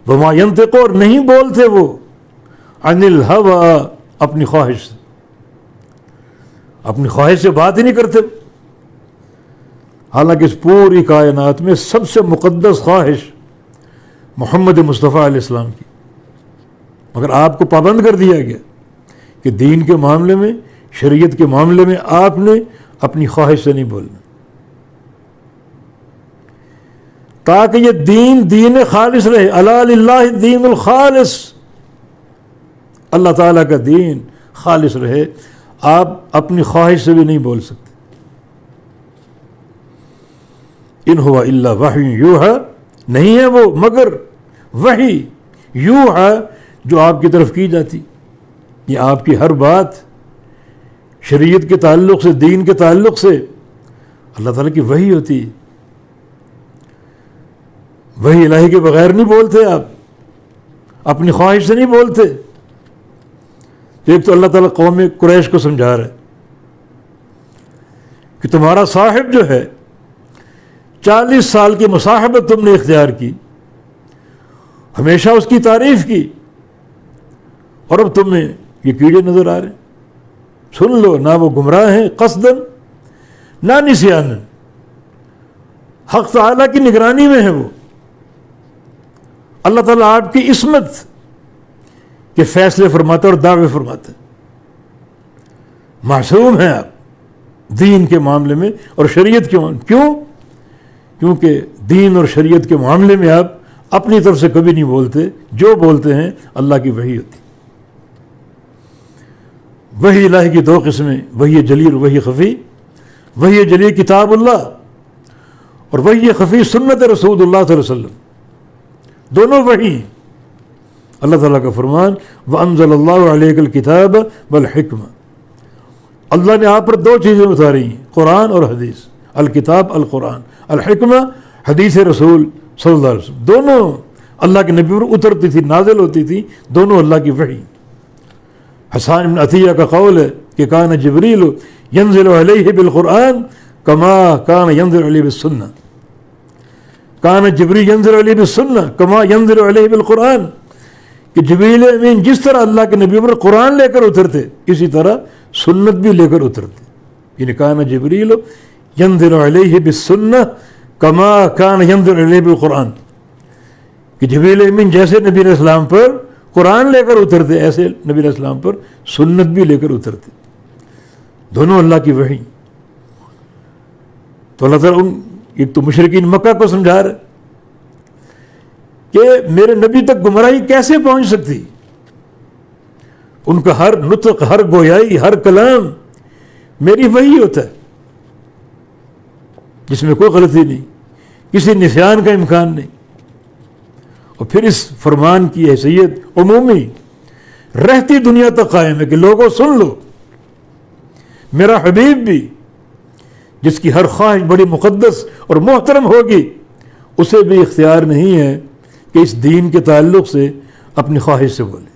وما ینطق، اور نہیں بولتے وہ عن الہوی، اپنی خواہش سے، اپنی خواہش سے بات ہی نہیں کرتے. حالانکہ اس پوری کائنات میں سب سے مقدس خواہش محمد مصطفیٰ علیہ السلام کی، مگر آپ کو پابند کر دیا گیا کہ دین کے معاملے میں، شریعت کے معاملے میں آپ نے اپنی خواہش سے نہیں بولنا، تاکہ یہ دین خالص رہے. الا للہ الدین الخالص، اللہ تعالیٰ کا دین خالص رہے. آپ اپنی خواہش سے بھی نہیں بول سکتے. ان ہوا الا وحی یوحی، نہیں ہے وہ مگر وحی یوحی جو آپ کی طرف کی جاتی. یہ آپ کی ہر بات شریعت کے تعلق سے، دین کے تعلق سے اللہ تعالیٰ کی وحی ہوتی ہے. وحی الہی کے بغیر نہیں بولتے آپ، اپنی خواہش سے نہیں بولتے. ایک تو اللہ تعالیٰ قوم قریش کو سمجھا رہا ہے کہ تمہارا صاحب جو ہے 40 سال کی مصاحبت تم نے اختیار کی، ہمیشہ اس کی تعریف کی، اور اب تمہیں یہ کیڑے نظر آ رہے ہیں. سن لو، نہ وہ گمراہ ہیں قصدن نہ نسیانن، حق تعالیٰ کی نگرانی میں ہے وہ. اللہ تعالیٰ آپ کی عصمت کے فیصلے فرماتا ہے اور دعوے فرماتا ہے. معصوم ہیں آپ دین کے معاملے میں اور شریعت کے معاملے. کیوں؟ کیونکہ دین اور شریعت کے معاملے میں آپ اپنی طرف سے کبھی نہیں بولتے، جو بولتے ہیں اللہ کی وحی ہوتی. وحی الہی کی 2 قسمیں، وحی جلی اور وحی خفی. وحی جلی کتاب اللہ اور وحی خفی سنت رسول اللہ صلی اللہ علیہ وسلم، دونوں وحی. اللہ تعالیٰ کا فرمان وَأَنزَلَ اللَّهُ عَلَيْكَ الْكِتَابَ وَالْحِكْمَةَ، اللہ نے آپ پر 2 چیزیں اتاری ہیں، قرآن اور حدیث. الکتاب القرآن، الحکمہ حدیث رسول صلی اللہ علیہ وسلم، دونوں اللہ کے نبی پر اترتی تھی، نازل ہوتی تھی، دونوں اللہ کی وحی. حسان بن عطیہ کا قول ہے کہ کان جبریل ینزل علیہ بالقرآن کما کان ینزل علیہ بالسنہ. کان جبریل ینزل علیہ بالسنہ کما ینزل علیہ بالقرآن، کہ جبریل امین جس طرح اللہ کے نبی پر قرآن لے کر اترتے اسی طرح سنت بھی لے کر اترتے. یعنی کان جبریل ینزل علیہ بالسنہ کما کان ینزل علیہ بالقرآن، کہ جبریل امین جیسے نبی علیہ السلام پر قرآن لے کر اترتے ایسے نبی علیہ السلام پر سنت بھی لے کر اترتے. دونوں اللہ کی وحی. تو اللہ تعالیٰ ایک تو مشرکین مکہ کو سمجھا رہے کہ میرے نبی تک گمراہی کیسے پہنچ سکتی. ان کا ہر نطق، ہر گویائی، ہر کلام میری وحی ہوتا ہے، جس میں کوئی غلطی نہیں، کسی نسیان کا امکان نہیں. اور پھر اس فرمان کی حیثیت عمومی رہتی دنیا تک قائم ہے کہ لوگوں سن لو، میرا حبیب بھی جس کی ہر خواہش بڑی مقدس اور محترم ہوگی، اسے بھی اختیار نہیں ہے کہ اس دین کے تعلق سے اپنی خواہش سے بولے.